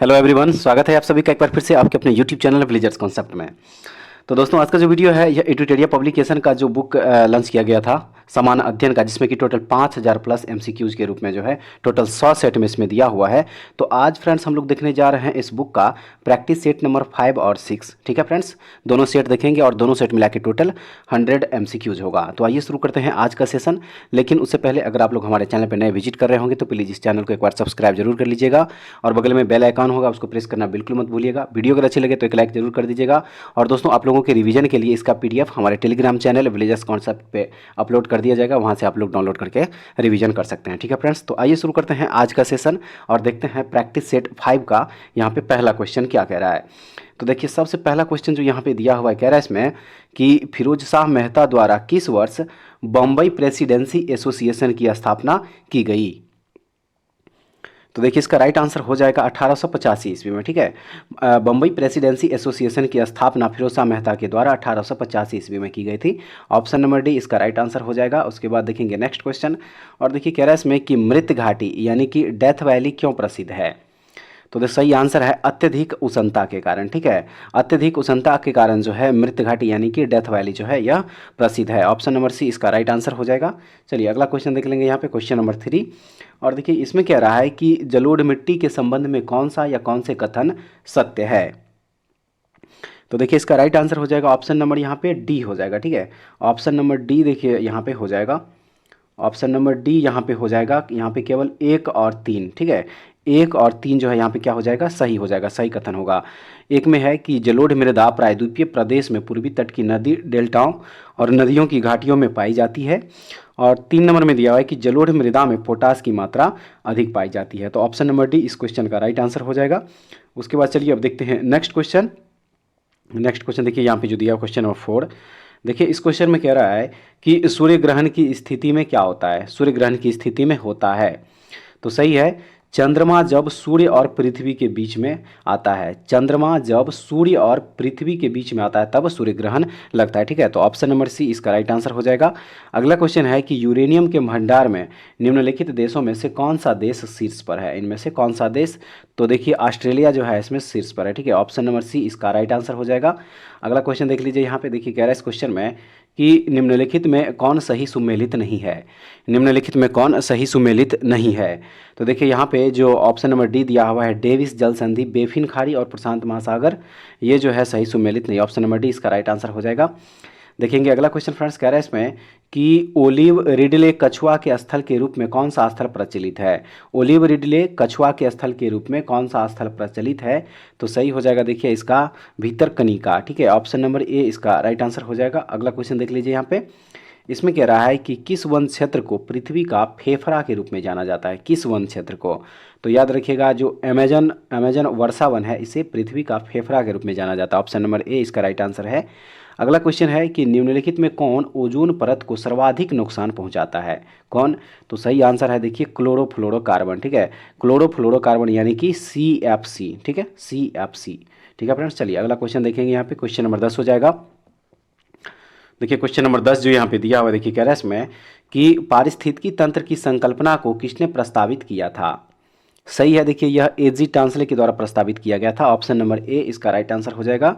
Hello everyone, स्वागत है आप सभी का एक बार फिर से आपके अपने यूट्यूब चैनल विलेजर्स कॉन्सेप्ट में। तो दोस्तों, आज का जो वीडियो है यह एडुटेरिया पब्लिकेशन का जो बुक लॉन्च किया गया था समान अध्ययन का, जिसमें कि टोटल 5000 प्लस एमसीक्यूज के रूप में जो है टोटल 100 सेट में इसमें दिया हुआ है। तो आज फ्रेंड्स हम लोग देखने जा रहे हैं इस बुक का प्रैक्टिस सेट नंबर 5 और 6। ठीक है फ्रेंड्स, दोनों सेट देखेंगे और दोनों सेट मिला के टोटल 100 एमसीक्यूज होगा। तो आइए शुरू करते हैं आज का सेशन। लेकिन उससे पहले अगर आप लोग हमारे चैनल पर नए विजिट कर रहे होंगे तो प्लीज़ इस चैनल को एक बार सब्सक्राइब जरूर कर लीजिएगा और बगल में बेल आइकन होगा, उसको प्रेस करना बिल्कुल मत भूलिएगा। वीडियो अगर अच्छी लगे तो एक लाइक जरूर कर दीजिएगा। और दोस्तों, आप लोगों के रिवीजन के लिए इसका पीडीएफ हमारे टेलीग्राम चैनल विलेजर्स कॉन्सेप्ट पे अपलोड कर दिया जाएगा, वहां से आप लोग डाउनलोड करके रिवीजन कर सकते हैं। ठीक है फ्रेंड्स, तो आइए शुरू करते हैं आज का सेशन और देखते हैं प्रैक्टिस सेट 5 का यहाँ पे पहला क्वेश्चन क्या कह रहा है। तो देखिए, सबसे पहला क्वेश्चन जो यहाँ पे दिया हुआ है, कह रहा है इसमें कि फिरोज शाह मेहता द्वारा किस वर्ष बम्बई प्रेसिडेंसी एसोसिएशन की स्थापना की गई। तो देखिए, इसका राइट आंसर हो जाएगा 1885 ईस्वी में। ठीक है, बम्बई प्रेसिडेंसी एसोसिएशन की स्थापना फिरोज शाह मेहता के द्वारा 1885 ईस्वी में की गई थी। ऑप्शन नंबर डी इसका राइट आंसर हो जाएगा। उसके बाद देखेंगे नेक्स्ट क्वेश्चन और देखिए, कह रहा है इसमें कि मृत घाटी यानी कि डेथ वैली क्यों प्रसिद्ध है। तो सही आंसर है अत्यधिक उष्णता के कारण। ठीक है, अत्यधिक उष्णता के कारण जो है मृत घाटी यानी कि डेथ वैली जो है यह प्रसिद्ध है। ऑप्शन नंबर सी इसका राइट आंसर हो जाएगा। चलिए अगला क्वेश्चन देख लेंगे यहाँ पे, क्वेश्चन नंबर 3। और देखिए, इसमें कह रहा है कि जलोढ़ मिट्टी के संबंध में कौन सा या कौन से कथन सत्य है। तो देखिए, इसका राइट आंसर हो जाएगा ऑप्शन नंबर यहाँ पे डी हो जाएगा। ठीक है, ऑप्शन नंबर डी देखिए यहाँ पे हो जाएगा। ऑप्शन नंबर डी यहाँ पे हो जाएगा। यहाँ पे केवल 1 और 3। ठीक है, 1 और 3 जो है यहाँ पे क्या हो जाएगा, सही हो जाएगा, सही कथन होगा। एक में है कि जलोढ़ मृदा प्रायद्वीपीय प्रदेश में पूर्वी तट की नदी डेल्टाओं और नदियों की घाटियों में पाई जाती है। और 3 नंबर में दिया हुआ है कि जलोढ़ मृदा में पोटास की मात्रा अधिक पाई जाती है। तो ऑप्शन नंबर डी इस क्वेश्चन का राइट आंसर हो जाएगा। उसके बाद चलिए अब देखते हैं नेक्स्ट क्वेश्चन। नेक्स्ट क्वेश्चन देखिए यहाँ पे जो दिया क्वेश्चन नंबर 4। देखिए, इस क्वेश्चन में कह रहा है कि सूर्य ग्रहण की स्थिति में क्या होता है। सूर्य ग्रहण की स्थिति में होता है, तो सही है, चंद्रमा जब सूर्य और पृथ्वी के बीच में आता है। चंद्रमा जब सूर्य और पृथ्वी के बीच में आता है तब सूर्य ग्रहण लगता है। ठीक है, तो ऑप्शन नंबर सी इसका राइट आंसर हो जाएगा। अगला क्वेश्चन है कि यूरेनियम के भंडार में निम्नलिखित देशों में से कौन सा देश शीर्ष पर है। इनमें से कौन सा देश, तो देखिए ऑस्ट्रेलिया जो है इसमें शीर्ष पर है। ठीक है, ऑप्शन नंबर सी इसका राइट आंसर हो जाएगा। अगला क्वेश्चन देख लीजिए यहाँ पे, देखिए कह रहा है इस क्वेश्चन में कि निम्नलिखित में कौन सही सुमेलित नहीं है। निम्नलिखित में कौन सही सुमेलित नहीं है। तो देखिए यहाँ पे जो ऑप्शन नंबर डी दिया हुआ है, डेविस जल संधि, बेफिन खाड़ी और प्रशांत महासागर, ये जो है सही सुमेलित नहीं। ऑप्शन नंबर डी इसका राइट आंसर हो जाएगा। देखेंगे अगला क्वेश्चन फ्रेंड्स, कह रहा है इसमें कि ओलिव रिडले कछुआ के स्थल के रूप में कौन सा स्थल प्रचलित है। ओलिव रिडले कछुआ के स्थल के रूप में कौन सा स्थल प्रचलित है। तो सही हो जाएगा, देखिए इसका भीतरकनिका। ठीक है, ऑप्शन नंबर ए इसका राइट आंसर हो जाएगा। अगला क्वेश्चन देख लीजिए यहाँ पे, इसमें कह रहा है कि किस वन क्षेत्र को पृथ्वी का फेफड़ा के रूप में जाना जाता है। किस वन क्षेत्र को, तो याद रखिएगा जो अमेजन वर्षा वन है इसे पृथ्वी का फेफड़ा के रूप में जाना जाता है। ऑप्शन नंबर ए इसका राइट आंसर है। अगला क्वेश्चन है कि निम्नलिखित में कौन ओजोन परत को सर्वाधिक नुकसान पहुंचाता है। कौन, तो सही आंसर है देखिए क्लोरोफ्लोरोकार्बन। ठीक है, क्लोरोफ्लोरोकार्बन यानी कि CFC। ठीक है, CFC। ठीक है फ्रेंड्स, चलिए अगला क्वेश्चन देखेंगे यहाँ पे, क्वेश्चन नंबर 10 हो जाएगा। देखिए क्वेश्चन नंबर 10 जो यहाँ पे दिया हुआ है, देखिए कह रहा है इसमें कि पारिस्थितिकी तंत्र की संकल्पना को किसने प्रस्तावित किया था। सही है, देखिए यह एजी टांसले के द्वारा प्रस्तावित किया गया था। ऑप्शन नंबर ए इसका राइट आंसर हो जाएगा।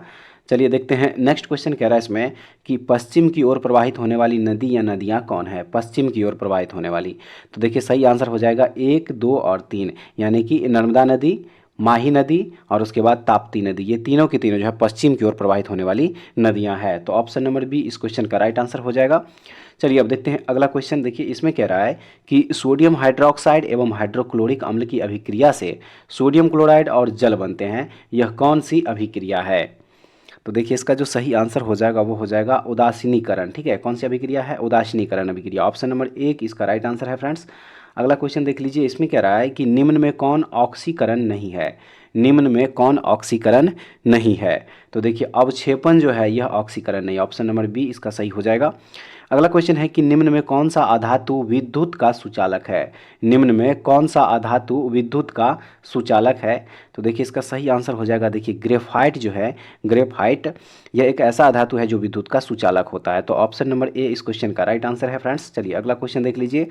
चलिए देखते हैं नेक्स्ट क्वेश्चन, कह रहा है इसमें कि पश्चिम की ओर प्रवाहित होने वाली नदी या नदियाँ कौन है। पश्चिम की ओर प्रवाहित होने वाली, तो देखिए सही आंसर हो जाएगा 1, 2 और 3, यानी कि नर्मदा नदी, माही नदी और उसके बाद ताप्ती नदी। ये तीनों की तीनों जो है पश्चिम की ओर प्रवाहित होने वाली नदियां हैं। तो ऑप्शन नंबर बी इस क्वेश्चन का राइट आंसर हो जाएगा। चलिए अब देखते हैं अगला क्वेश्चन। देखिए इसमें कह रहा है कि सोडियम हाइड्रोक्साइड एवं हाइड्रोक्लोरिक अम्ल की अभिक्रिया से सोडियम क्लोराइड और जल बनते हैं। यह कौन सी अभिक्रिया है। तो देखिए इसका जो सही आंसर हो जाएगा वो हो जाएगा उदासीनीकरण। ठीक है, कौन सी अभिक्रिया है, उदासीनीकरण अभिक्रिया। ऑप्शन नंबर 1 इसका राइट आंसर है फ्रेंड्स। अगला क्वेश्चन देख लीजिए, इसमें कह रहा है कि निम्न में कौन ऑक्सीकरण नहीं है। निम्न में कौन ऑक्सीकरण नहीं है। तो देखिए अवक्षेपण जो है यह ऑक्सीकरण नहीं। ऑप्शन नंबर बी इसका सही हो जाएगा। अगला क्वेश्चन है कि निम्न में कौन सा अधातु विद्युत का सुचालक है। निम्न में कौन सा अधातु विद्युत का सुचालक है। तो देखिए इसका सही आंसर हो जाएगा, देखिए ग्रेफाइट जो है, ग्रेफाइट यह एक ऐसा धातु है जो विद्युत का सुचालक होता है। तो ऑप्शन नंबर ए इस क्वेश्चन का राइट आंसर है फ्रेंड्स। चलिए अगला क्वेश्चन देख लीजिए।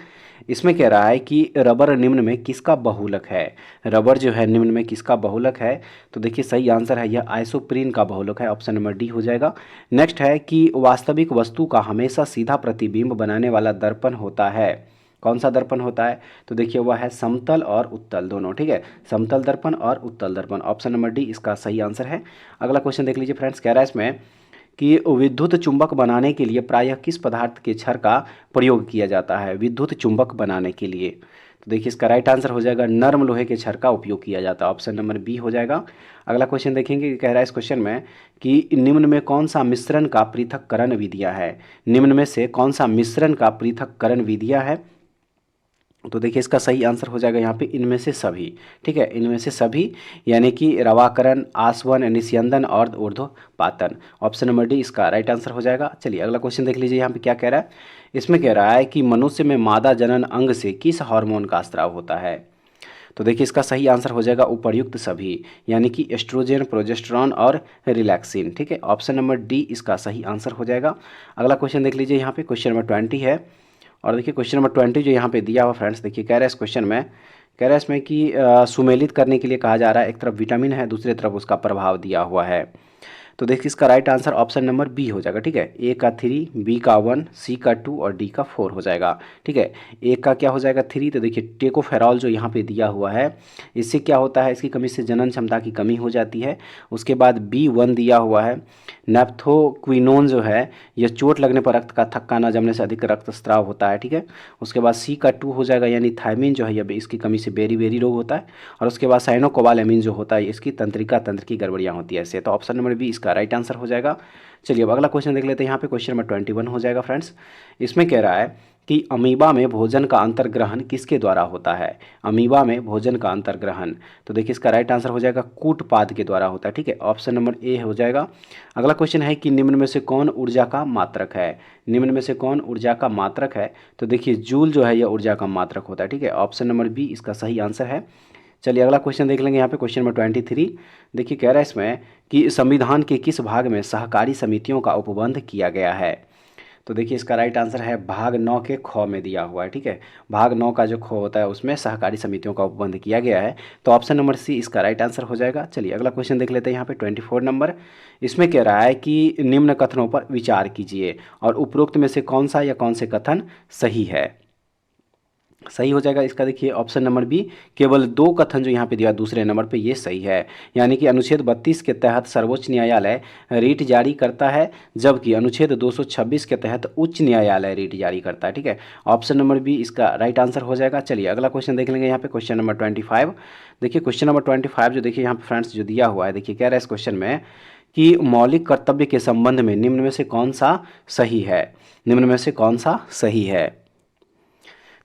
इसमें कह रहा है कि रबर निम्न में किसका बहुलक है। रबर जो है निम्न में किसका बहुलक है। तो देखिए सही आंसर है यह आइसोप्रीन का बहुलक है, ऑप्शन नंबर डी हो जाएगा। नेक्स्ट है कि वास्तविक वस्तु का हमेशा सीधा प्रतिबिंब बनाने वाला दर्पण होता है। कौन सा दर्पण होता है। तो देखिए वह है समतल और उत्तल दोनों, ठीक है, समतल दर्पण और उत्तल दर्पण, ऑप्शन नंबर डी इसका सही आंसर है। अगला क्वेश्चन देख लीजिए फ्रेंड्स। कह रहा है इसमें कि विद्युत चुंबक बनाने के लिए प्रायः किस पदार्थ के क्षार का प्रयोग किया जाता है। विद्युत चुंबक बनाने के लिए, तो देखिए इसका राइट आंसर हो जाएगा नर्म लोहे के क्षार का उपयोग किया जाता है, ऑप्शन नंबर बी हो जाएगा। अगला क्वेश्चन देखेंगे, कह रहा है इस क्वेश्चन में कि निम्न में कौन सा मिश्रण का पृथक्करण विधियां है। निम्न में से कौन सा मिश्रण का पृथक्करण विधियां है। तो देखिए इसका सही आंसर हो जाएगा यहाँ पे इनमें से सभी, ठीक है, इनमें से सभी, यानी कि रवाकरण, आसवन, निस्यंदन और ऊर्ध्वपातन, ऑप्शन नंबर डी इसका राइट आंसर हो जाएगा। चलिए अगला क्वेश्चन देख लीजिए यहाँ पे क्या कह रहा है। इसमें कह रहा है कि मनुष्य में मादा जनन अंग से किस हार्मोन का स्राव होता है। तो देखिए इसका सही आंसर हो जाएगा उपर्युक्त सभी, यानी कि एस्ट्रोजन, प्रोजेस्टेरॉन और रिलैक्सिन, ठीक है, ऑप्शन नंबर डी इसका सही आंसर हो जाएगा। अगला क्वेश्चन देख लीजिए यहाँ पे क्वेश्चन नंबर 20 है। और देखिए क्वेश्चन नंबर 20 जो यहाँ पे दिया हुआ फ्रेंड्स, देखिए कह रहा है इस क्वेश्चन में, कह रहा है इसमें कि सुमेलित करने के लिए कहा जा रहा है, एक तरफ विटामिन है, दूसरी तरफ उसका प्रभाव दिया हुआ है। तो देखिए इसका right answer option number B हो जाएगा, ठीक है, ए का 3, बी का 1, सी का 2 और डी का 4 हो जाएगा, ठीक है। ए का क्या हो जाएगा 3, तो देखिए टेकोफेरॉल जो यहाँ पे दिया हुआ है, इससे क्या होता है, इसकी कमी से जनन क्षमता की कमी हो जाती है। उसके बाद B1 दिया हुआ है, नेप्थोक्विनोन जो है, यह चोट लगने पर रक्त का थक्का न जमने से अधिक रक्तस्राव होता है, ठीक है। उसके बाद सी का 2 हो जाएगा, यानी थायमिन जो है यह इसकी कमी से बेरी बेरी रोग होता है। और उसके बाद साइनोकोबालामिन जो होता है, इसकी तंत्रिका तंत्र की गड़बड़ियाँ होती है ऐसे। तो ऑप्शन नंबर बी इसका राइट आंसर हो जाएगा। चलिए अब अगला क्वेश्चन देख लेते हैं। यहाँ पे क्वेश्चन नंबर 21 हो जाएगा फ्रेंड्स। इसमें कह रहा है कि अमीबा में भोजन का अंतर्ग्रहण किसके द्वारा होता है। अमीबा में भोजन का अंतर्ग्रहण, तो देखिए इसका राइट आंसर हो जाएगा कूटपाद के द्वारा होता है, ठीक है, ऑप्शन नंबर ए हो जाएगा। अगला क्वेश्चन है कि निम्न में से कौन ऊर्जा का मात्रक है। निम्न में से कौन ऊर्जा का मात्रक है। तो देखिए जूल जो है यह ऊर्जा का मात्रक होता है, ठीक है, ऑप्शन नंबर बी इसका सही आंसर है। चलिए अगला क्वेश्चन देख लेंगे। यहाँ पे क्वेश्चन नंबर 23, देखिए कह रहा है इसमें कि संविधान के किस भाग में सहकारी समितियों का उपबंध किया गया है। तो देखिए इसका राइट आंसर है भाग 9 के ख में दिया हुआ है, ठीक है, भाग 9 का जो ख होता है उसमें सहकारी समितियों का उपबंध किया गया है। तो ऑप्शन नंबर सी इसका राइट आंसर हो जाएगा। चलिए अगला क्वेश्चन देख लेते हैं। यहाँ पे 24 नंबर, इसमें कह रहा है कि निम्न कथनों पर विचार कीजिए और उपरोक्त में से कौन सा या कौन से कथन सही है। सही हो जाएगा इसका, देखिए ऑप्शन नंबर बी, केवल 2 कथन जो यहाँ पे दिया दूसरे नंबर पे ये सही है, यानी कि अनुच्छेद 32 के तहत सर्वोच्च न्यायालय रीट जारी करता है, जबकि अनुच्छेद 226 के तहत उच्च न्यायालय रीट जारी करता है, ठीक है, ऑप्शन नंबर बी इसका राइट आंसर हो जाएगा। चलिए अगला क्वेश्चन देख लेंगे। यहाँ पे क्वेश्चन नंबर 25, देखिए क्वेश्चन नंबर 25 जो देखिए यहाँ पे फ्रेंड्स जो दिया हुआ है, देखिए कह रहा है इस क्वेश्चन में कि मौलिक कर्तव्य के संबंध में निम्न में से कौन सा सही है। निम्न में से कौन सा सही है।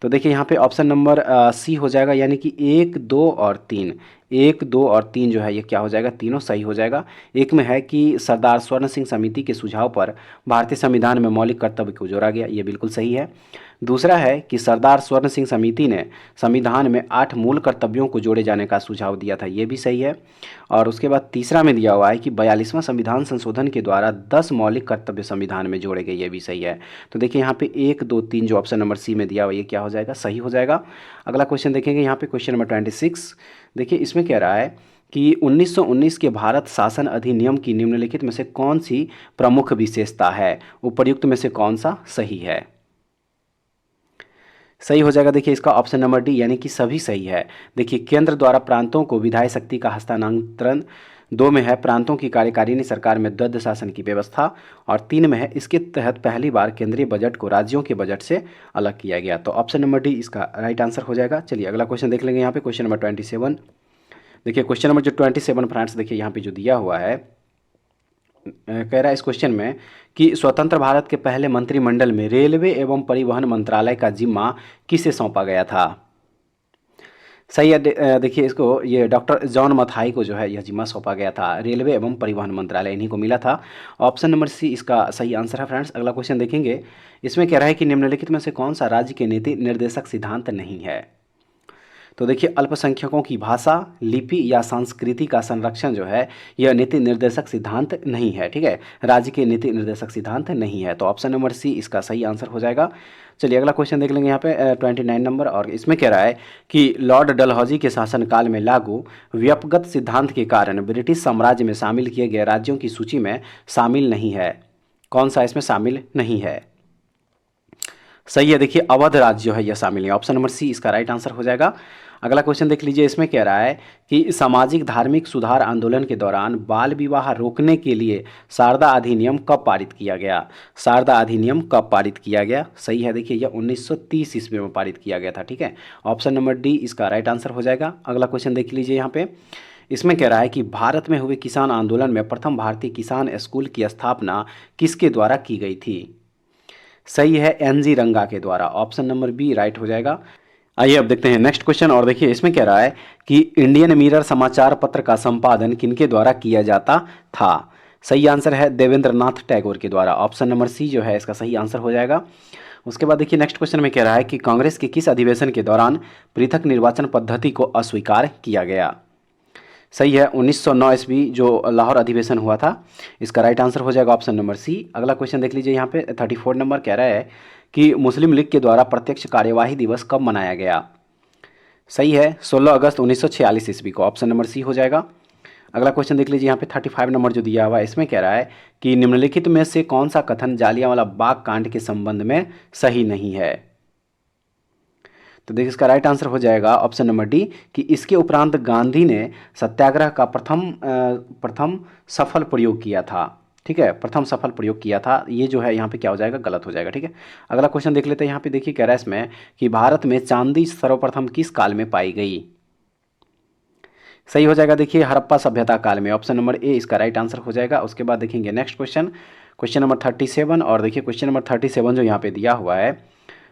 तो देखिए यहाँ पे ऑप्शन नंबर सी हो जाएगा, यानी कि 1, 2 और 3, 1, 2 और 3 जो है ये क्या हो जाएगा, तीनों सही हो जाएगा। एक में है कि सरदार स्वर्ण सिंह समिति के सुझाव पर भारतीय संविधान में मौलिक कर्तव्य को जोड़ा गया, ये बिल्कुल सही है। दूसरा है कि सरदार स्वर्ण सिंह समिति ने संविधान में 8 मूल कर्तव्यों को जोड़े जाने का सुझाव दिया था, ये भी सही है। और उसके बाद तीसरा में दिया हुआ है कि 42वां संविधान संशोधन के द्वारा 10 मौलिक कर्तव्य संविधान में जोड़े गए, ये भी सही है। तो देखिए यहाँ पे 1, 2, 3 जो ऑप्शन नंबर सी में दिया हुआ ये क्या हो जाएगा, सही हो जाएगा। अगला क्वेश्चन देखेंगे। यहाँ पे क्वेश्चन नंबर 26, देखिए इसमें कह रहा है कि 1919 के भारत शासन अधिनियम की निम्नलिखित में से कौन सी प्रमुख विशेषता है। उपर्युक्त में से कौन सा सही है। सही हो जाएगा, देखिए इसका ऑप्शन नंबर डी, यानी कि सभी सही है। देखिए केंद्र द्वारा प्रांतों को विधायी शक्ति का हस्तांतरण, 2 में है प्रांतों की कार्यकारिणी सरकार में द्वैध शासन की व्यवस्था, और 3 में है इसके तहत पहली बार केंद्रीय बजट को राज्यों के बजट से अलग किया गया। तो ऑप्शन नंबर डी इसका राइट आंसर हो जाएगा। चलिए अगला क्वेश्चन देख लेंगे। यहाँ पे क्वेश्चन नंबर 27, देखिए क्वेश्चन नंबर जो 27 फ्रेंड्स, देखिए यहाँ पे जो दिया हुआ है, कह रहा है इस क्वेश्चन में कि स्वतंत्र भारत के पहले मंत्रिमंडल में रेलवे एवं परिवहन मंत्रालय का जिम्मा किसे सौंपा गया था। सही है। देखिए इसको, ये डॉक्टर जॉन मथाई को जो है यह जिम्मा सौंपा गया था, रेलवे एवं परिवहन मंत्रालय इन्हीं को मिला था। ऑप्शन नंबर सी इसका सही आंसर है फ्रेंड्स। अगला क्वेश्चन देखेंगे, इसमें कह रहा है कि निम्नलिखित में से कौन सा राज्य के नीति निर्देशक सिद्धांत नहीं है। तो देखिए, अल्पसंख्यकों की भाषा, लिपि या संस्कृति का संरक्षण जो है यह नीति निर्देशक सिद्धांत नहीं है। ठीक है, राज्य के नीति निर्देशक सिद्धांत नहीं है, तो ऑप्शन नंबर सी इसका सही आंसर हो जाएगा। चलिए अगला क्वेश्चन देख लेंगे यहाँ पे 29 नंबर, और इसमें कह रहा है कि लॉर्ड डलहौजी के शासनकाल में लागू व्यपगत सिद्धांत के कारण ब्रिटिश साम्राज्य में शामिल किए गए राज्यों की सूची में शामिल नहीं है। कौन सा इसमें शामिल नहीं है? सही है, देखिए अवध राज्य जो है यह शामिल है, ऑप्शन नंबर सी इसका राइट आंसर हो जाएगा। अगला क्वेश्चन देख लीजिए, इसमें कह रहा है कि सामाजिक धार्मिक सुधार आंदोलन के दौरान बाल विवाह रोकने के लिए शारदा अधिनियम कब पारित किया गया? शारदा अधिनियम कब पारित किया गया? सही है, देखिए यह 1930 ईस्वी में पारित किया गया था। ठीक है, ऑप्शन नंबर डी इसका राइट आंसर हो जाएगा। अगला क्वेश्चन देख लीजिए यहाँ पे, इसमें कह रहा है कि भारत में हुए किसान आंदोलन में प्रथम भारतीय किसान स्कूल की स्थापना किसके द्वारा की गई थी? सही है, एनजी रंगा के द्वारा, ऑप्शन नंबर बी राइट हो जाएगा। आइए अब देखते हैं नेक्स्ट क्वेश्चन, और देखिए इसमें कह रहा है कि इंडियन मिरर समाचार पत्र का संपादन किनके द्वारा किया जाता था? सही आंसर है देवेंद्र नाथ टैगोर के द्वारा, ऑप्शन नंबर सी जो है इसका सही आंसर हो जाएगा। उसके बाद देखिए नेक्स्ट क्वेश्चन में कह रहा है कि कांग्रेस के किस अधिवेशन के दौरान पृथक निर्वाचन पद्धति को अस्वीकार किया गया? सही है, 1909 ईस्वी जो लाहौर अधिवेशन हुआ था, इसका राइट आंसर हो जाएगा ऑप्शन नंबर सी। अगला क्वेश्चन देख लीजिए यहाँ पे 34 नंबर, कह रहा है कि मुस्लिम लीग के द्वारा प्रत्यक्ष कार्यवाही दिवस कब मनाया गया? सही है, 16 अगस्त 1946 ईस्वी को, ऑप्शन नंबर सी हो जाएगा। अगला क्वेश्चन देख लीजिए यहाँ पे 35 नंबर जो दिया हुआ है, इसमें कह रहा है कि निम्नलिखित में से कौन सा कथन जालियांवाला बाग कांड के संबंध में सही नहीं है? तो देखिए इसका राइट आंसर हो जाएगा ऑप्शन नंबर डी, कि इसके उपरांत गांधी ने सत्याग्रह का प्रथम सफल प्रयोग किया था। ठीक है, प्रथम सफल प्रयोग किया था, ये जो है यहाँ पे क्या हो जाएगा, गलत हो जाएगा। ठीक है, अगला क्वेश्चन देख लेते हैं। यहाँ पे देखिए कह रहा है इसमें कि भारत में चांदी सर्वप्रथम किस काल में पाई गई? सही हो जाएगा, देखिए हड़प्पा सभ्यता काल में, ऑप्शन नंबर ए इसका राइट आंसर हो जाएगा। उसके बाद देखेंगे नेक्स्ट क्वेश्चन, क्वेश्चन नंबर 37, और देखिए क्वेश्चन नंबर 37 जो यहाँ पे दिया हुआ है,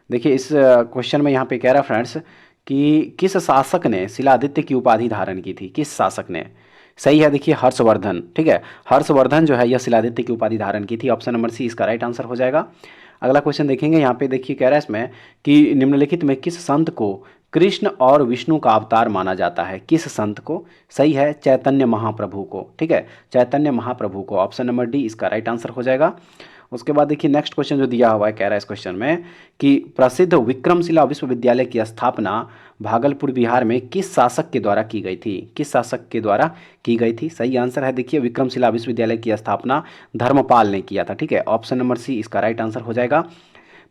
देखिए इस क्वेश्चन में यहाँ पे कह रहा है फ्रेंड्स कि किस शासक ने शिलादित्य की उपाधि धारण की थी? किस शासक ने? सही है, देखिए हर्षवर्धन। ठीक है, हर्षवर्धन जो है यह शिलादित्य की उपाधि धारण की थी, ऑप्शन नंबर सी इसका राइट आंसर हो जाएगा। अगला क्वेश्चन देखेंगे, यहाँ पे देखिए कह रहा है इसमें कि निम्नलिखित में किस संत को कृष्ण और विष्णु का अवतार माना जाता है? किस संत को? सही है, चैतन्य महाप्रभु को। ठीक है, चैतन्य महाप्रभु को, ऑप्शन नंबर डी इसका राइट आंसर हो जाएगा। उसके बाद देखिए नेक्स्ट क्वेश्चन जो दिया हुआ है, कह रहा है इस क्वेश्चन में कि प्रसिद्ध विक्रमशिला विश्वविद्यालय की स्थापना भागलपुर बिहार में किस शासक के द्वारा की गई थी? किस शासक के द्वारा की गई थी? सही आंसर है, देखिए विक्रमशिला विश्वविद्यालय की स्थापना धर्मपाल ने किया था। ठीक है, ऑप्शन नंबर सी इसका राइट आंसर हो जाएगा।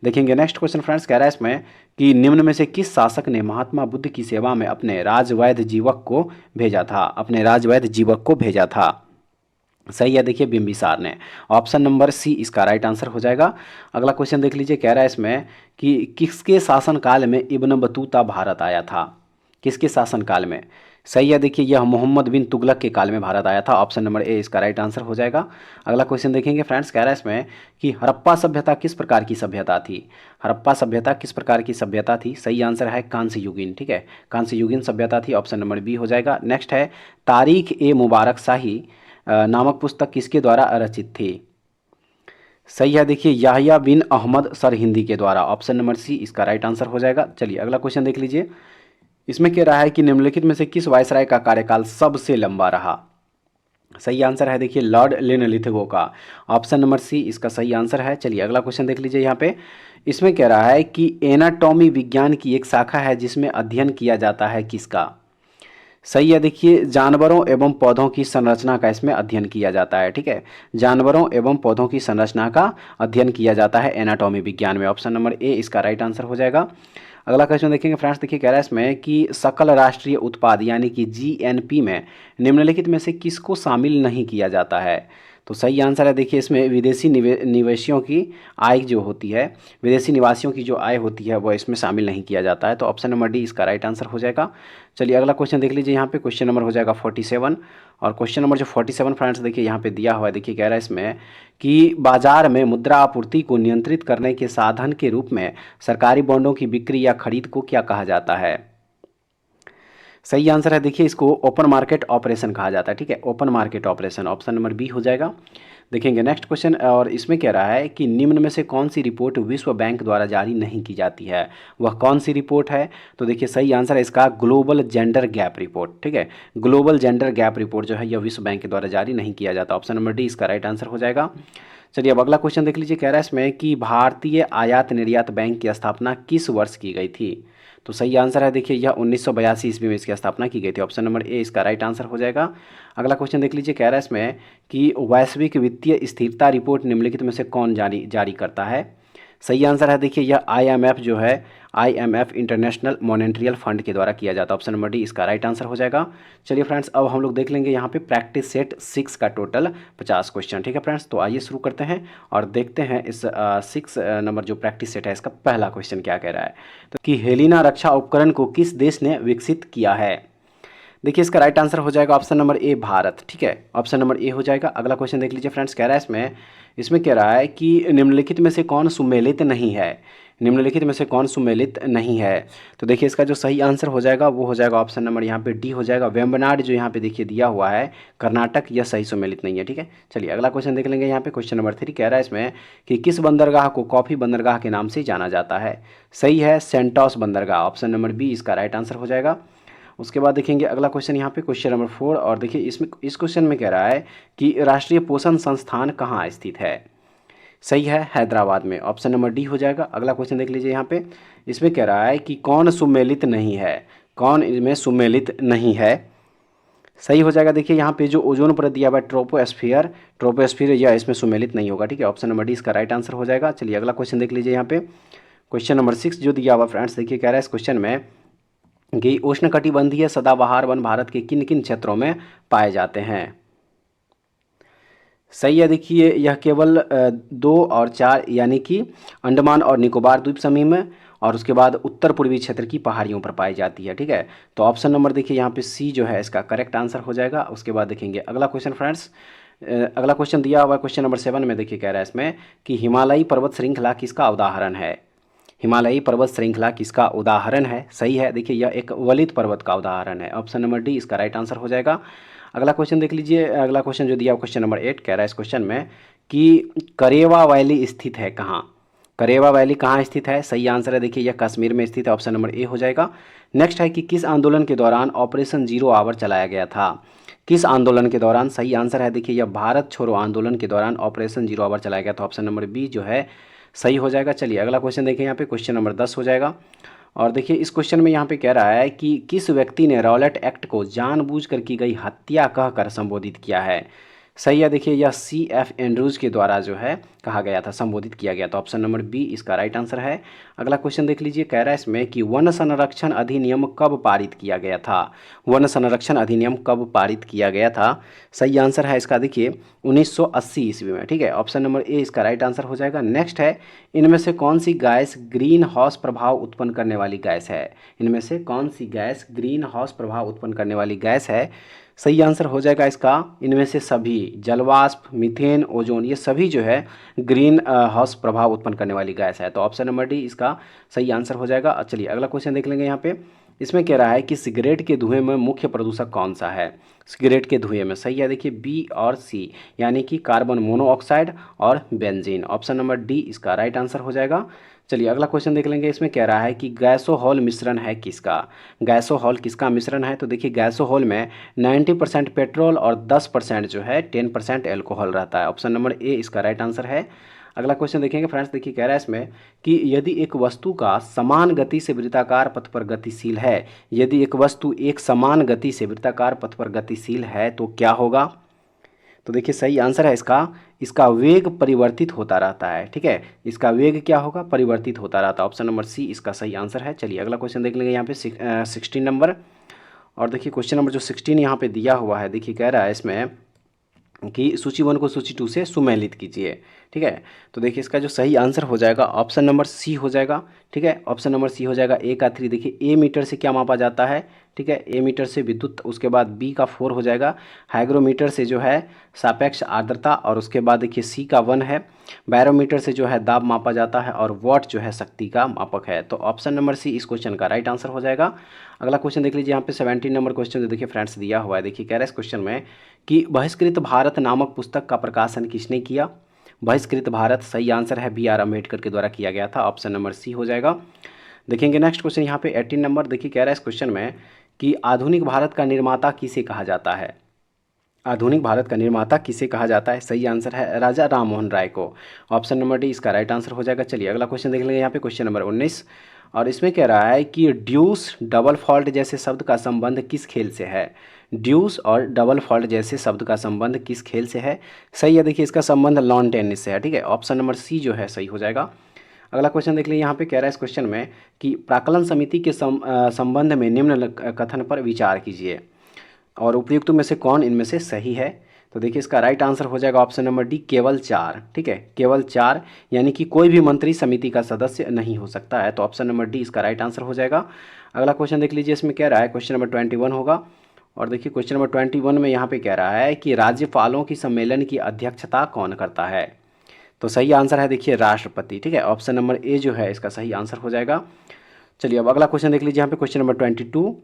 देखेंगे नेक्स्ट क्वेश्चन फ्रेंड्स, कह रहा है इसमें कि निम्न में से किस शासक ने महात्मा बुद्ध की सेवा में अपने राजवैद्य जीवक को भेजा था? अपने राजवैद्य जीवक को भेजा था। सही है, देखिए बिंबिसार ने, ऑप्शन नंबर सी इसका राइट आंसर हो जाएगा। अगला क्वेश्चन देख लीजिए, कह रहा है इसमें कि किसके शासनकाल में इब्न बतूता भारत आया था? किसके शासनकाल में? सही है, देखिए यह मोहम्मद बिन तुगलक के काल में भारत आया था, ऑप्शन नंबर ए इसका राइट आंसर हो जाएगा। अगला क्वेश्चन देखेंगे फ्रेंड्स, कह रहा है इसमें कि हड़प्पा सभ्यता किस प्रकार की सभ्यता थी? हड़प्पा सभ्यता किस प्रकार की सभ्यता थी? सही आंसर है कांस्य युगीन। ठीक है, कांस्य युगीन सभ्यता थी, ऑप्शन नंबर बी हो जाएगा। नेक्स्ट है तारीख ए मुबारक शाही नामक पुस्तक किसके द्वारा रचित थी? सही है, देखिए याहिया बिन अहमद सरहिंदी के द्वारा, ऑप्शन नंबर सी इसका राइट आंसर हो जाएगा। चलिए अगला क्वेश्चन देख लीजिए, इसमें कह रहा है कि निम्नलिखित में से किस वायसराय का कार्यकाल सबसे लंबा रहा? सही आंसर है, देखिए लॉर्ड लिनलिथगो का, ऑप्शन नंबर सी इसका सही आंसर है। चलिए अगला क्वेश्चन देख लीजिए यहाँ पे, इसमें कह रहा है कि एनाटॉमी विज्ञान की एक शाखा है जिसमें अध्ययन किया जाता है किसका? सही है, देखिए जानवरों एवं पौधों की संरचना का इसमें अध्ययन किया जाता है। ठीक है, जानवरों एवं पौधों की संरचना का अध्ययन किया जाता है एनाटॉमी विज्ञान में, ऑप्शन नंबर ए इसका राइट आंसर हो जाएगा। अगला क्वेश्चन देखेंगे फ्रेंड्स, देखिए कह रहा है इसमें कि सकल राष्ट्रीय उत्पाद यानी कि जीएनपी में निम्नलिखित में से किसको शामिल नहीं किया जाता है? तो सही आंसर है, देखिए इसमें विदेशी निवेशियों की आय जो होती है, विदेशी निवासियों की जो आय होती है वह इसमें शामिल नहीं किया जाता है, तो ऑप्शन नंबर डी इसका राइट आंसर हो जाएगा। चलिए अगला क्वेश्चन देख लीजिए, यहाँ पे क्वेश्चन नंबर हो जाएगा 47, और क्वेश्चन नंबर जो 47 फ्रेंड्स देखिए यहाँ पे दिया हुआ है, देखिए कह रहा है इसमें कि बाजार में मुद्रा आपूर्ति को नियंत्रित करने के साधन के रूप में सरकारी बॉन्डों की बिक्री या खरीद को क्या कहा जाता है? सही आंसर है देखिए, इसको ओपन मार्केट ऑपरेशन कहा जाता है, ठीक है, open market operation, option number B हो जाएगा। देखेंगे नेक्स्ट क्वेश्चन, और इसमें कह रहा है कि निम्न में से कौन सी रिपोर्ट विश्व बैंक द्वारा जारी नहीं की जाती है, वह कौन सी रिपोर्ट है। तो देखिए सही आंसर है इसका ग्लोबल जेंडर गैप रिपोर्ट, ठीक है, ग्लोबल जेंडर गैप रिपोर्ट जो है यह विश्व बैंक के द्वारा जारी नहीं किया जाता, ऑप्शन नंबर डी इसका राइट आंसर हो जाएगा। चलिए अब अगला क्वेश्चन देख लीजिए, कह रहा है इसमें कि भारतीय आयात निर्यात बैंक की स्थापना किस वर्ष की गई थी। तो सही आंसर है देखिए यह 1982 ईस्वी में इसकी स्थापना की गई थी, ऑप्शन नंबर ए इसका राइट आंसर हो जाएगा। अगला क्वेश्चन देख लीजिए, कह रहा है इसमें कि वैश्विक वित्तीय स्थिरता रिपोर्ट निम्नलिखित में से कौन जारी जारी करता है। सही आंसर है देखिए यह आईएमएफ जो है, आईएमएफ इंटरनेशनल मॉनेटरी फंड के द्वारा किया जाता है, ऑप्शन नंबर डी इसका राइट आंसर हो जाएगा। चलिए फ्रेंड्स अब हम लोग देख लेंगे यहाँ पे प्रैक्टिस सेट 6 का टोटल 50 क्वेश्चन, ठीक है फ्रेंड्स। तो आइए शुरू करते हैं और देखते हैं इस 6 नंबर जो प्रैक्टिस सेट है इसका पहला क्वेश्चन क्या कह रहा है। तो कि हेलिना रक्षा उपकरण को किस देश ने विकसित किया है। देखिए इसका राइट आंसर हो जाएगा ऑप्शन नंबर ए भारत, ठीक है, ऑप्शन नंबर ए हो जाएगा। अगला क्वेश्चन देख लीजिए फ्रेंड्स, कह रहा है इसमें कह रहा है कि निम्नलिखित में से कौन सुमेलित नहीं है, निम्नलिखित में से कौन सुमेलित नहीं है। तो देखिए इसका जो सही आंसर हो जाएगा वो हो जाएगा ऑप्शन नंबर यहाँ पे डी हो जाएगा, वेम्बनाड जो यहाँ पे देखिए दिया हुआ है कर्नाटक, यह सही सुमेलित नहीं है, ठीक है। चलिए अगला क्वेश्चन देख लेंगे, यहाँ पे क्वेश्चन नंबर 3 कह रहा है इसमें कि किस बंदरगाह को कॉफ़ी बंदरगाह के नाम से जाना जाता है। सही है सेंटोस बंदरगाह, ऑप्शन नंबर बी इसका राइट आंसर हो जाएगा। उसके बाद देखेंगे अगला क्वेश्चन यहाँ पे क्वेश्चन नंबर 4, और देखिए इसमें इस क्वेश्चन में कह रहा है कि राष्ट्रीय पोषण संस्थान कहाँ स्थित है। सही है हैदराबाद में, ऑप्शन नंबर डी हो जाएगा। अगला क्वेश्चन देख लीजिए यहाँ पे, इसमें कह रहा है कि कौन सुमेलित नहीं है, कौन इसमें सुमेलित नहीं है। सही हो जाएगा देखिए यहाँ पे जो ओजोन परत दिया हुआ है ट्रोपोस्फियर, ट्रोपोस्फियर यह इसमें सुमेलित नहीं होगा, ठीक है, ऑप्शन नंबर डी इसका राइट आंसर हो जाएगा। चलिए अगला क्वेश्चन देख लीजिए यहाँ पे क्वेश्चन नंबर 6 जो दिया हुआ फ्रेंड्स, देखिए कह रहा है इस क्वेश्चन में कि उष्णकटिबंधीय सदाबहार वन भारत के किन किन क्षेत्रों में पाए जाते हैं। सही है देखिए यह केवल 2 और 4 यानी कि अंडमान और निकोबार द्वीप समूह में, और उसके बाद उत्तर पूर्वी क्षेत्र की पहाड़ियों पर पाई जाती है, ठीक है। तो ऑप्शन नंबर देखिए यहाँ पे सी जो है इसका करेक्ट आंसर हो जाएगा। उसके बाद देखेंगे अगला क्वेश्चन फ्रेंड्स, अगला क्वेश्चन दिया हुआ है क्वेश्चन नंबर 7 में, देखिए कह रहा है इसमें कि हिमालयी पर्वत श्रृंखला किसका उदाहरण है। हिमालयी पर्वत श्रृंखला किसका उदाहरण है। सही है देखिए यह एक वलित पर्वत का उदाहरण है, ऑप्शन नंबर डी इसका राइट आंसर हो जाएगा। अगला क्वेश्चन देख लीजिए, अगला क्वेश्चन जो दिया क्वेश्चन नंबर 8 कह रहा है इस क्वेश्चन में कि करेवा वैली स्थित है कहाँ। करेवा वैली कहाँ स्थित है। सही आंसर है देखिए यह कश्मीर में स्थित है, ऑप्शन नंबर ए हो जाएगा। नेक्स्ट है कि किस आंदोलन के दौरान ऑपरेशन जीरो आवर चलाया गया था। किस आंदोलन के दौरान। सही आंसर है देखिए यह भारत छोड़ो आंदोलन के दौरान ऑपरेशन जीरो आवर चलाया गया था, ऑप्शन नंबर बी जो है सही हो जाएगा। चलिए अगला क्वेश्चन देखिए यहाँ पे क्वेश्चन नंबर 10 हो जाएगा, और देखिए इस क्वेश्चन में यहाँ पे कह रहा है कि किस व्यक्ति ने रॉलेट एक्ट को जानबूझकर की गई हत्या कहकर संबोधित किया है। सही है देखिए यह C.F. एंड्रूज के द्वारा जो है कहा गया था, संबोधित किया गया था, ऑप्शन नंबर बी इसका राइट आंसर है। अगला क्वेश्चन देख लीजिए, कह रहा है इसमें कि वन संरक्षण अधिनियम कब पारित किया गया था। वन संरक्षण अधिनियम कब पारित किया गया था। सही आंसर है इसका देखिए 1980 ईस्वी में, ठीक है, ऑप्शन नंबर ए इसका राइट आंसर हो जाएगा। नेक्स्ट है इनमें से कौन सी गैस ग्रीन हाउस प्रभाव उत्पन्न करने वाली गैस है। इनमें से कौन सी गैस ग्रीन हाउस प्रभाव उत्पन्न करने वाली गैस है। सही आंसर हो जाएगा इसका इनमें से सभी, जलवाष्प, मीथेन, ओजोन, ये सभी जो है ग्रीन हाउस प्रभाव उत्पन्न करने वाली गैस है, तो ऑप्शन नंबर डी इसका सही आंसर हो जाएगा। चलिए अगला क्वेश्चन देख लेंगे यहाँ पे, इसमें कह रहा है कि सिगरेट के धुएं में मुख्य प्रदूषक कौन सा है। सिगरेट के धुएं में सही है देखिए बी और सी, यानी कि कार्बन मोनोऑक्साइड और बेंजीन, ऑप्शन नंबर डी इसका राइट आंसर हो जाएगा। चलिए अगला क्वेश्चन देख लेंगे, इसमें कह रहा है कि गैसोहॉल मिश्रण है किसका। गैसोहॉल किसका मिश्रण है। तो देखिए गैसोहॉल में 90% पेट्रोल और 10% जो है 10% एल्कोहल रहता है, ऑप्शन नंबर ए इसका राइट आंसर है। अगला क्वेश्चन देखेंगे फ्रेंड्स, देखिए कह रहा है इसमें कि यदि एक वस्तु का समान गति से वृत्ताकार पथ पर गतिशील है, यदि एक वस्तु एक समान गति से वृत्ताकार पथ पर गतिशील है तो क्या होगा। तो देखिए सही आंसर है इसका वेग परिवर्तित होता रहता है, ठीक है, इसका वेग क्या होगा, परिवर्तित होता रहता है, ऑप्शन नंबर सी इसका सही आंसर है। चलिए अगला क्वेश्चन देख लेंगे यहाँ पे 16 नंबर, और देखिए क्वेश्चन नंबर जो 16 यहाँ पे दिया हुआ है, देखिए कह रहा है इसमें कि सूची 1 को सूची 2 से सुमेलित कीजिए, ठीक है। तो देखिए इसका जो सही आंसर हो जाएगा ऑप्शन नंबर सी हो जाएगा, ठीक है, ऑप्शन नंबर सी हो जाएगा। ए का 3 देखिए ए मीटर से क्या मापा जाता है, ठीक है, ए मीटर से विद्युत, उसके बाद बी का 4 हो जाएगा, हाइग्रोमीटर से जो है सापेक्ष आर्द्रता, और उसके बाद देखिए सी का 1 है, बैरोमीटर से जो है दाब मापा जाता है, और वॉट जो है शक्ति का मापक है। तो ऑप्शन नंबर सी इस क्वेश्चन का राइट आंसर हो जाएगा। अगला क्वेश्चन देख लीजिए, यहाँ पे 17 नंबर क्वेश्चन जो देखिए फ्रेंड्स दिया हुआ है। देखिए कह रहा है इस क्वेश्चन में कि बहिष्कृत भारत नामक पुस्तक का प्रकाशन किसने किया। बहिष्कृत भारत सही आंसर है, B.R. अम्बेडकर के द्वारा किया गया था, ऑप्शन नंबर सी हो जाएगा। देखेंगे नेक्स्ट क्वेश्चन यहाँ पे 18 नंबर, देखिए कह रहा है इस क्वेश्चन में कि आधुनिक भारत का निर्माता किसे कहा जाता है। आधुनिक भारत का निर्माता किसे कहा जाता है, सही आंसर है राजा राम मोहन राय को, ऑप्शन नंबर डी इसका राइट आंसर हो जाएगा। चलिए अगला क्वेश्चन देख लेंगे यहाँ पे क्वेश्चन नंबर 19, और इसमें कह रहा है कि ड्यूस डबल फॉल्ट जैसे शब्द का संबंध किस खेल से है। ड्यूस और डबल फॉल्ट जैसे शब्द का संबंध किस खेल से है, सही है, देखिए इसका संबंध लॉन टेनिस से है, ठीक है, ऑप्शन नंबर सी जो है सही हो जाएगा। अगला क्वेश्चन देख लीजिए, यहाँ पे कह रहा है इस क्वेश्चन में कि प्राक्कलन समिति के संबंध में निम्न कथन पर विचार कीजिए, और उपयुक्त में से कौन इनमें से सही है। तो देखिए इसका राइट आंसर हो जाएगा ऑप्शन नंबर डी, केवल 4, ठीक है, केवल 4, यानी कि कोई भी मंत्री समिति का सदस्य नहीं हो सकता है, तो ऑप्शन नंबर डी इसका राइट आंसर हो जाएगा। अगला क्वेश्चन देख लीजिए, इसमें कह रहा है क्वेश्चन नंबर 21 होगा, और देखिए क्वेश्चन नंबर 21 में यहाँ पे कह रहा है कि राज्यपालों की सम्मेलन की अध्यक्षता कौन करता है। तो सही आंसर है देखिए राष्ट्रपति, ठीक है, ऑप्शन नंबर ए जो है इसका सही आंसर हो जाएगा। चलिए अब अगला क्वेश्चन देख लीजिए, यहाँ पे क्वेश्चन नंबर 22,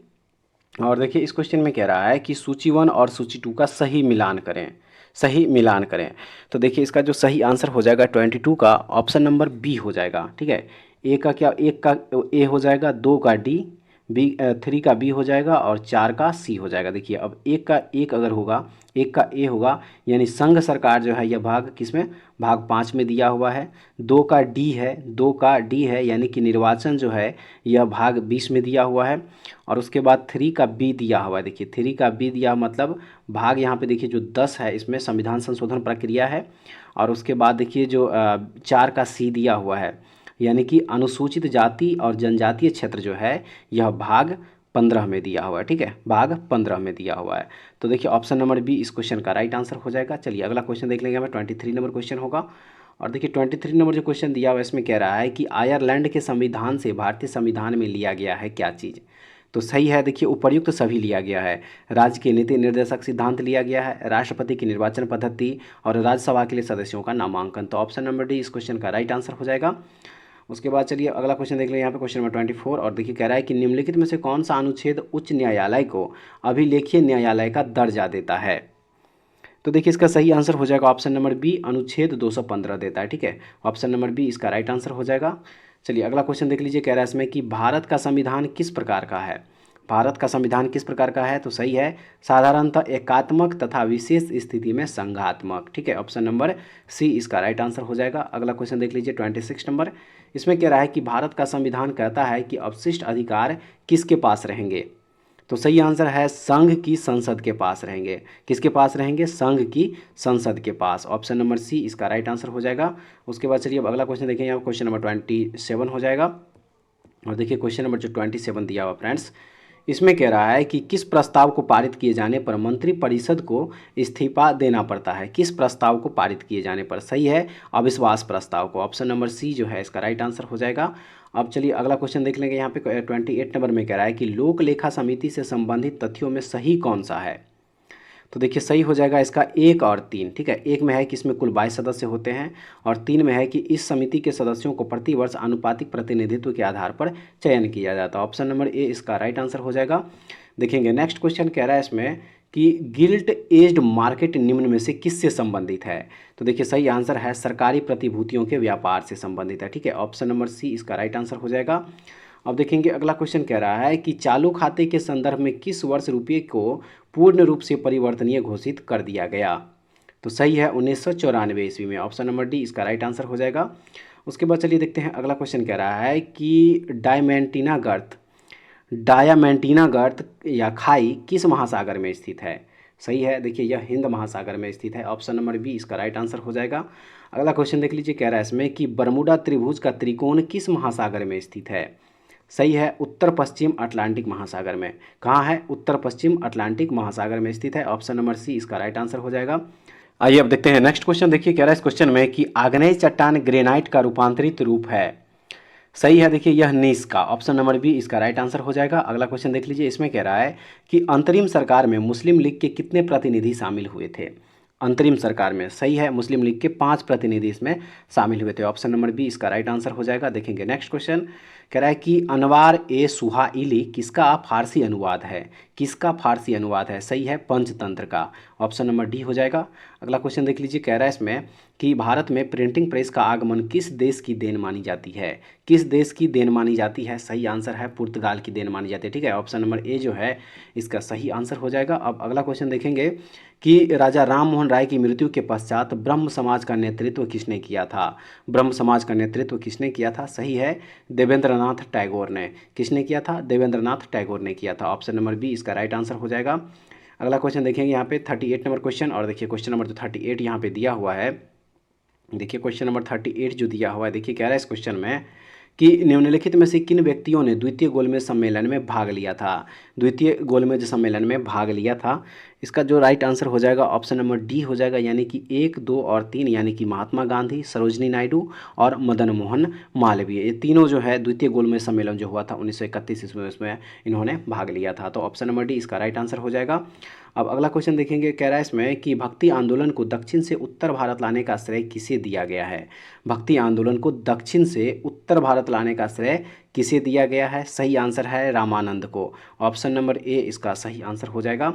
और देखिए इस क्वेश्चन में कह रहा है कि सूची 1 और सूची 2 का सही मिलान करें, सही मिलान करें। तो देखिए इसका जो सही आंसर हो जाएगा 22 का ऑप्शन नंबर बी हो जाएगा, ठीक है, ए का क्या, एक का ए हो जाएगा, 2 का डी, बी 3 का बी हो जाएगा, और 4 का सी हो जाएगा। देखिए अब एक का एक अगर होगा, एक का ए होगा, यानी संघ सरकार जो है यह भाग किसमें, भाग 5 में दिया हुआ है। 2 का डी है, 2 का डी है, यानी कि निर्वाचन जो है यह भाग 20 में दिया हुआ है, और उसके बाद 3 का बी दिया हुआ है। देखिए 3 का बी दिया मतलब भाग यहाँ पे देखिए जो 10 है इसमें संविधान संशोधन प्रक्रिया है, और उसके बाद देखिए जो 4 का सी दिया हुआ है, यानी कि अनुसूचित जाति और जनजातीय क्षेत्र जो है यह भाग 15 में दिया हुआ है, ठीक है, भाग 15 में दिया हुआ है। तो देखिए ऑप्शन नंबर बी इस क्वेश्चन का राइट आंसर हो जाएगा। चलिए अगला क्वेश्चन देख लेंगे, हमें 23 नंबर क्वेश्चन होगा, और देखिए 23 नंबर जो क्वेश्चन दिया हुआ है इसमें कह रहा है कि आयरलैंड के संविधान से भारतीय संविधान में लिया गया है क्या चीज़। तो सही है, देखिए उपर्युक्त सभी लिया गया है। राज्य के नीति निर्देशक सिद्धांत लिया गया है, राष्ट्रपति की निर्वाचन पद्धति, और राज्यसभा के लिए सदस्यों का नामांकन। तो ऑप्शन नंबर डी इस क्वेश्चन का राइट आंसर हो जाएगा। उसके बाद चलिए अगला क्वेश्चन देख लें, यहाँ पे क्वेश्चन नंबर 24, और देखिए कह रहा है कि निम्नलिखित में से कौन सा अनुच्छेद उच्च न्यायालय को अभिलेखीय न्यायालय का दर्जा देता है। तो देखिए इसका सही आंसर हो जाएगा ऑप्शन नंबर बी, अनुच्छेद 215 देता है, ठीक है, ऑप्शन नंबर बी इसका राइट आंसर हो जाएगा। चलिए अगला क्वेश्चन देख लीजिए, कह रहा है इसमें कि भारत का संविधान किस प्रकार का है। भारत का संविधान किस प्रकार का है, तो सही है साधारणतः एकात्मक तथा विशेष स्थिति में संघात्मक, ठीक है, ऑप्शन नंबर सी इसका राइट आंसर हो जाएगा। अगला क्वेश्चन देख लीजिए 26 नंबर, इसमें कह रहा है कि भारत का संविधान कहता है कि अवशिष्ट अधिकार किसके पास रहेंगे। तो सही आंसर है संघ की संसद के पास रहेंगे। किसके पास रहेंगे, संघ की संसद के पास, ऑप्शन नंबर सी इसका राइट आंसर हो जाएगा। उसके बाद चलिए अब अगला क्वेश्चन देखेंगे, यहाँ क्वेश्चन नंबर 27 हो जाएगा, और देखिए क्वेश्चन नंबर जो 27 दिया हुआ फ्रेंड्स, इसमें कह रहा है कि किस प्रस्ताव को पारित किए जाने पर मंत्रिपरिषद को इस्तीफा देना पड़ता है। किस प्रस्ताव को पारित किए जाने पर, सही है अविश्वास प्रस्ताव को, ऑप्शन नंबर सी जो है इसका राइट आंसर हो जाएगा। अब चलिए अगला क्वेश्चन देख लेंगे, यहाँ पे 28 नंबर में कह रहा है कि लोक लेखा समिति से संबंधित तथ्यों में सही कौन सा है। तो देखिए सही हो जाएगा इसका 1 और 3, ठीक है, 1 में है कि इसमें कुल 22 सदस्य होते हैं, और 3 में है कि इस समिति के सदस्यों को प्रतिवर्ष आनुपातिक प्रतिनिधित्व के आधार पर चयन किया जाता है, ऑप्शन नंबर ए इसका राइट आंसर हो जाएगा। देखेंगे नेक्स्ट क्वेश्चन कह रहा है इसमें कि गिल्ट एज्ड मार्केट निम्न में से किससे संबंधित है। तो देखिए सही आंसर है सरकारी प्रतिभूतियों के व्यापार से संबंधित है, ठीक है, ऑप्शन नंबर सी इसका राइट आंसर हो जाएगा। अब देखेंगे अगला क्वेश्चन कह रहा है कि चालू खाते के संदर्भ में किस वर्ष रुपये को पूर्ण रूप से परिवर्तनीय घोषित कर दिया गया। तो सही है 1994 ईस्वी में, ऑप्शन नंबर डी इसका राइट आंसर हो जाएगा। उसके बाद चलिए देखते हैं अगला क्वेश्चन कह रहा है कि डायामेंटीना गर्त या खाई किस महासागर में स्थित है। सही है, देखिए यह हिंद महासागर में स्थित है, ऑप्शन नंबर बी इसका राइट आंसर हो जाएगा। अगला क्वेश्चन देख लीजिए, कह रहा है इसमें कि बरमूडा त्रिभुज का त्रिकोण किस महासागर में स्थित है। सही है उत्तर पश्चिम अटलांटिक महासागर में। कहाँ है, उत्तर पश्चिम अटलांटिक महासागर में स्थित है, ऑप्शन नंबर सी इसका राइट आंसर हो जाएगा। आइए अब देखते हैं नेक्स्ट क्वेश्चन। देखिए कह रहा है इस क्वेश्चन में कि आग्नेय चट्टान ग्रेनाइट का रूपांतरित रूप है। सही है, देखिए यह निष्का, ऑप्शन नंबर बी इसका राइट आंसर हो जाएगा। अगला क्वेश्चन देख लीजिए, इसमें कह रहा है कि अंतरिम सरकार में मुस्लिम लीग के कितने प्रतिनिधि शामिल हुए थे। अंतरिम सरकार में, सही है, मुस्लिम लीग के 5 प्रतिनिधि इसमें शामिल हुए थे। ऑप्शन नंबर बी इसका राइट आंसर हो जाएगा। देखेंगे नेक्स्ट क्वेश्चन, कह रहा है कि अनवार ए सुहाइली किसका फारसी अनुवाद है। किसका फारसी अनुवाद है, सही है, पंचतंत्र का। ऑप्शन नंबर डी हो जाएगा। अगला क्वेश्चन देख लीजिए, कह रहा है इसमें कि भारत में प्रिंटिंग प्रेस का आगमन किस देश की देन मानी जाती है। किस देश की देन मानी जाती है, सही आंसर है पुर्तगाल की देन मानी जाती है। ठीक है, ऑप्शन नंबर ए जो है इसका सही आंसर हो जाएगा। अब अगला क्वेश्चन देखेंगे कि राजा राम मोहन राय की मृत्यु के पश्चात ब्रह्म समाज का नेतृत्व किसने किया था। ब्रह्म समाज का नेतृत्व किसने किया था, सही है, देवेंद्रनाथ टैगोर ने। किसने किया था, देवेंद्रनाथ टैगोर ने किया था। ऑप्शन नंबर बी इसका राइट आंसर हो जाएगा। अगला क्वेश्चन देखेंगे यहाँ पे 38 नंबर क्वेश्चन, और देखिए क्वेश्चन नंबर जो 38 यहाँ पे दिया हुआ है, देखिए क्वेश्चन नंबर 38 जो दिया हुआ है, देखिए कह रहा है इस क्वेश्चन में कि निम्नलिखित में से किन व्यक्तियों ने द्वितीय गोलमेज सम्मेलन में भाग लिया था। द्वितीय गोलमेज सम्मेलन में भाग लिया था, इसका जो राइट आंसर हो जाएगा ऑप्शन नंबर डी हो जाएगा, यानी कि 1, 2 और 3, यानी कि महात्मा गांधी, सरोजनी नायडू और मदन मोहन मालवीय। ये तीनों जो है द्वितीय गोलमेज सम्मेलन जो हुआ था 1931 ईस्वी में, उसमें इन्होंने भाग लिया था। तो ऑप्शन नंबर डी इसका राइट आंसर हो जाएगा। अब अगला क्वेश्चन देखेंगे, कह रहा है इसमें कि भक्ति आंदोलन को दक्षिण से उत्तर भारत लाने का श्रेय किसे दिया गया है। भक्ति आंदोलन को दक्षिण से उत्तर भारत लाने का श्रेय किसे दिया गया है, सही आंसर है रामानंद को। ऑप्शन नंबर ए इसका सही आंसर हो जाएगा।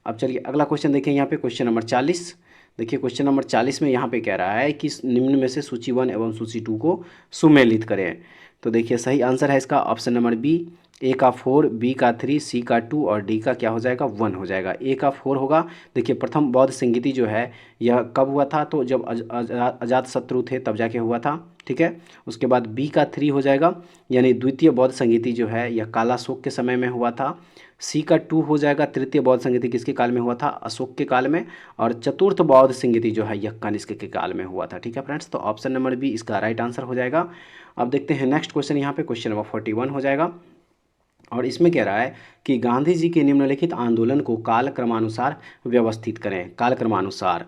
अब चलिए अगला क्वेश्चन देखें यहाँ पे, क्वेश्चन नंबर 40। देखिए क्वेश्चन नंबर 40 में यहाँ पे कह रहा है कि निम्न में से सूची 1 एवं सूची 2 को सुमेलित करें। तो देखिए सही आंसर है इसका ऑप्शन नंबर बी, ए का 4, बी का 3, सी का 2 और डी का क्या हो जाएगा 1 हो जाएगा। ए का 4 होगा। देखिए प्रथम बौद्ध संगीति जो है यह कब हुआ था, तो जब अजात शत्रु थे तब जाके हुआ था। ठीक है, उसके बाद बी का 3 हो जाएगा, यानी द्वितीय बौद्ध संगीति जो है यह काला अशोक के समय में हुआ था। सी का 2 हो जाएगा, तृतीय बौद्ध संगीति किसके काल में हुआ था, अशोक के काल में। और चतुर्थ बौद्ध संगीति जो है यह कनिष्क के काल में हुआ था। ठीक है फ्रेंड्स, तो ऑप्शन नंबर बी इसका राइट आंसर हो जाएगा। अब देखते हैं नेक्स्ट क्वेश्चन, यहाँ पे क्वेश्चन नंबर 41 हो जाएगा, और इसमें कह रहा है कि गांधी जी के निम्नलिखित आंदोलन को कालक्रमानुसार व्यवस्थित करें। कालक्रमानुसार,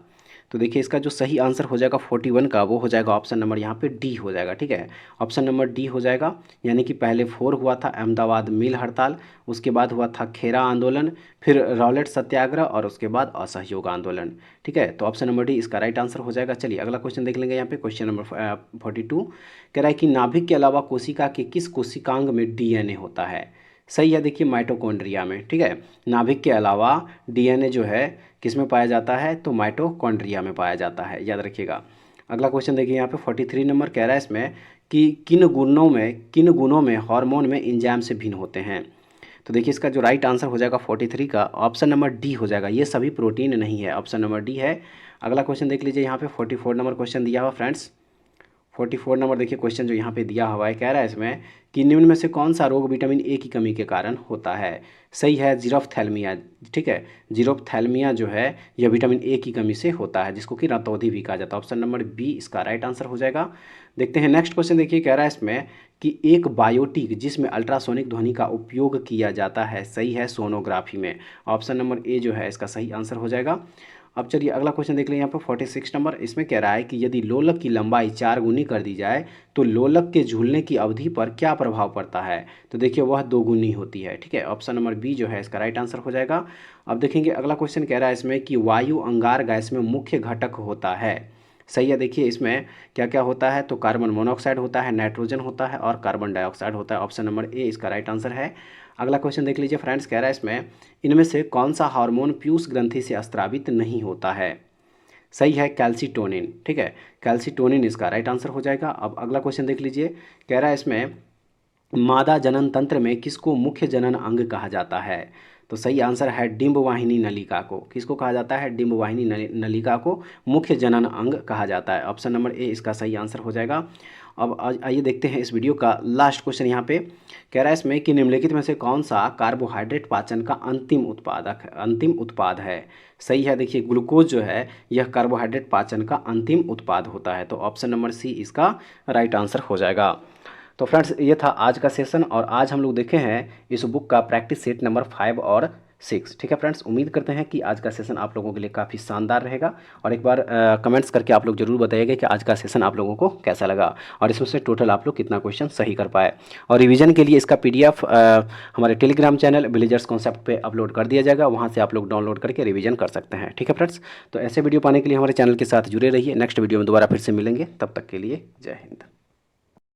तो देखिए इसका जो सही आंसर हो जाएगा 41 का, वो हो जाएगा ऑप्शन नंबर यहाँ पे डी हो जाएगा। ठीक है, ऑप्शन नंबर डी हो जाएगा, यानी कि पहले 4 हुआ था अहमदाबाद मिल हड़ताल, उसके बाद हुआ था खेरा आंदोलन, फिर रॉलेट सत्याग्रह और उसके बाद असहयोग आंदोलन। ठीक है, तो ऑप्शन नंबर डी इसका राइट आंसर हो जाएगा। चलिए अगला क्वेश्चन देख लेंगे यहाँ पे, क्वेश्चन नंबर 42 कह रहा है कि नाभिक के अलावा कोशिका के किस कोशिकांग में डीएनए होता है। सही है, देखिए माइटोकॉन्ड्रिया में। ठीक है, नाभिक के अलावा डीएनए जो है किस में पाया जाता है, तो माइटोकॉन्ड्रिया में पाया जाता है, याद रखिएगा। अगला क्वेश्चन देखिए यहाँ पे 43 नंबर, कह रहा है इसमें कि किन गुणों में हार्मोन में एंजाइम से भिन्न होते हैं। तो देखिए इसका जो राइट आंसर हो जाएगा 43 का, ऑप्शन नंबर डी हो जाएगा, ये सभी प्रोटीन नहीं है, ऑप्शन नंबर डी है। अगला क्वेश्चन देख लीजिए यहाँ पे 44 नंबर क्वेश्चन दिया हुआ फ्रेंड्स। 44 नंबर देखिए क्वेश्चन जो यहाँ पे दिया हुआ है, कह रहा है इसमें कि निम्न में से कौन सा रोग विटामिन ए की कमी के कारण होता है। सही है, जीरोफ्थैल्मिया। ठीक है, जीरोफ्थैल्मिया जो है यह विटामिन ए की कमी से होता है, जिसको कि रतौंधी भी कहा जाता है। ऑप्शन नंबर बी इसका राइट आंसर हो जाएगा। देखते हैं नेक्स्ट क्वेश्चन, देखिए कह रहा है इसमें कि एक बायोटिक जिसमें अल्ट्रासोनिक ध्वनि का उपयोग किया जाता है, सही है, सोनोग्राफी में। ऑप्शन नंबर ए जो है इसका सही आंसर हो जाएगा। अब चलिए अगला क्वेश्चन देख लें यहाँ पर 46 नंबर, इसमें कह रहा है कि यदि लोलक की लंबाई 4 गुनी कर दी जाए तो लोलक के झूलने की अवधि पर क्या प्रभाव पड़ता है। तो देखिए वह 2 गुनी होती है। ठीक है, ऑप्शन नंबर बी जो है इसका राइट आंसर हो जाएगा। अब देखेंगे अगला क्वेश्चन, कह रहा है इसमें कि वायु अंगार गैस में मुख्य घटक होता है। सही है, देखिए इसमें क्या क्या होता है, तो कार्बन मोनोऑक्साइड होता है, नाइट्रोजन होता है और कार्बन डाइऑक्साइड होता है। ऑप्शन नंबर ए इसका राइट आंसर है। अगला क्वेश्चन देख लीजिए फ्रेंड्स, कह रहा है इसमें इनमें से कौन सा हार्मोन पीयूष ग्रंथि से स्रावित नहीं होता है। सही है, कैल्सिटोनिन। ठीक है, कैल्सिटोनिन इसका राइट आंसर हो जाएगा। अब अगला क्वेश्चन देख लीजिए, कह रहा है इसमें मादा जनन तंत्र में किसको मुख्य जनन अंग कहा जाता है। तो सही आंसर है डिंब वाहिनी नलिका को। किसको कहा जाता है, डिंब वाहिनी नलिका को मुख्य जनन अंग कहा जाता है। ऑप्शन नंबर ए इसका सही आंसर हो जाएगा। अब आइए देखते हैं इस वीडियो का लास्ट क्वेश्चन यहाँ पे, कह रहा है इसमें कि निम्नलिखित में से कौन सा कार्बोहाइड्रेट पाचन का अंतिम उत्पाद है। सही है, देखिए ग्लूकोज जो है यह कार्बोहाइड्रेट पाचन का अंतिम उत्पाद होता है। तो ऑप्शन नंबर सी इसका राइट आंसर हो जाएगा। तो फ्रेंड्स ये था आज का सेशन, और आज हम लोग देखे हैं इस बुक का प्रैक्टिस सेट नंबर 5 और 6। ठीक है फ्रेंड्स, उम्मीद करते हैं कि आज का सेशन आप लोगों के लिए काफ़ी शानदार रहेगा और एक बार कमेंट्स करके आप लोग जरूर बताइएगा कि आज का सेशन आप लोगों को कैसा लगा और इसमें से टोटल आप लोग कितना क्वेश्चन सही कर पाए। और रिवीजन के लिए इसका PDF हमारे टेलीग्राम चैनल विलेजर्स कॉन्सेप्ट पे अपलोड कर दिया जाएगा, वहाँ से आप लोग डाउनलोड करके रिवीजन कर सकते हैं। ठीक है फ्रेंड्स, तो ऐसे वीडियो पाने के लिए हमारे चैनल के साथ जुड़े रहिए। नेक्स्ट वीडियो में दोबारा फिर से मिलेंगे, तब तक के लिए जय हिंद।